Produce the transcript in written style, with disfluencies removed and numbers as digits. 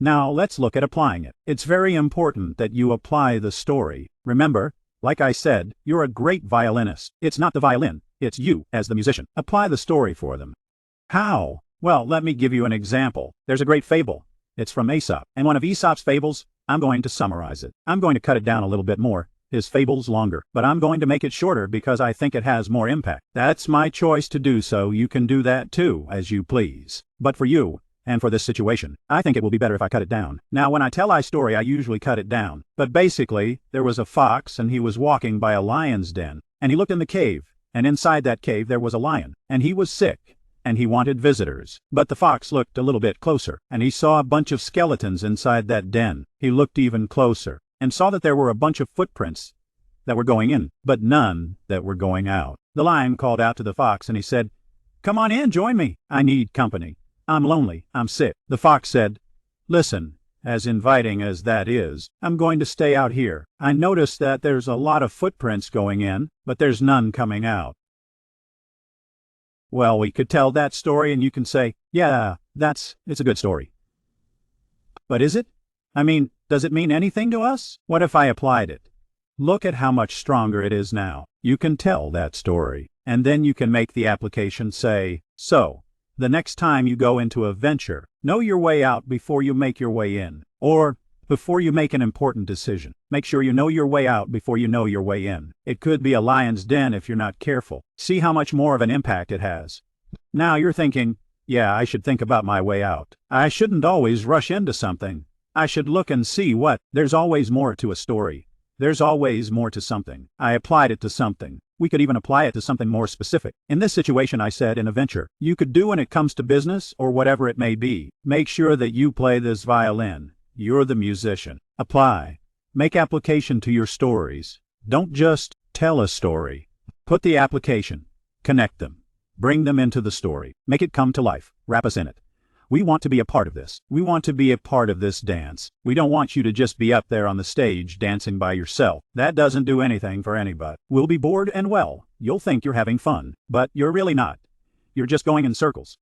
Now let's look at applying it. It's very important that you apply the story. Remember, like I said, you're a great violinist. It's not the violin, it's you as the musician. Apply the story for them. How? Well, let me give you an example. There's a great fable. It's from Aesop, and one of Aesop's fables, I'm going to summarize it. I'm going to cut it down a little bit more. His fable's longer, but I'm going to make it shorter because I think it has more impact. That's my choice to do so. You can do that too, as you please. But for you, and for this situation, I think it will be better if I cut it down. Now, when I tell my story, I usually cut it down. But basically, there was a fox, and he was walking by a lion's den, and he looked in the cave, and inside that cave there was a lion, and he was sick, and he wanted visitors. But the fox looked a little bit closer, and he saw a bunch of skeletons inside that den. He looked even closer, and saw that there were a bunch of footprints that were going in, but none that were going out. The lion called out to the fox, and he said, "Come on in, join me. I need company. I'm lonely, I'm sick." The fox said, "Listen, as inviting as that is, I'm going to stay out here. I noticed that there's a lot of footprints going in, but there's none coming out." Well, we could tell that story and you can say, "Yeah, it's a good story." But is it? I mean, does it mean anything to us? What if I applied it? Look at how much stronger it is now. You can tell that story, and then you can make the application say, so, the next time you go into a venture, know your way out before you make your way in. Or, before you make an important decision, make sure you know your way out before you know your way in. It could be a lion's den if you're not careful. See how much more of an impact it has. Now you're thinking, yeah, I should think about my way out. I shouldn't always rush into something. I should look and see what. There's always more to a story. There's always more to something. I applied it to something. We could even apply it to something more specific. In this situation, I said in a venture, you could do when it comes to business or whatever it may be. Make sure that you play this violin. You're the musician. Apply. Make application to your stories. Don't just tell a story. Put the application. Connect them. Bring them into the story. Make it come to life. Wrap us in it. We want to be a part of this. We want to be a part of this dance. We don't want you to just be up there on the stage dancing by yourself. That doesn't do anything for anybody. We'll be bored and well. You'll think you're having fun, but you're really not. You're just going in circles.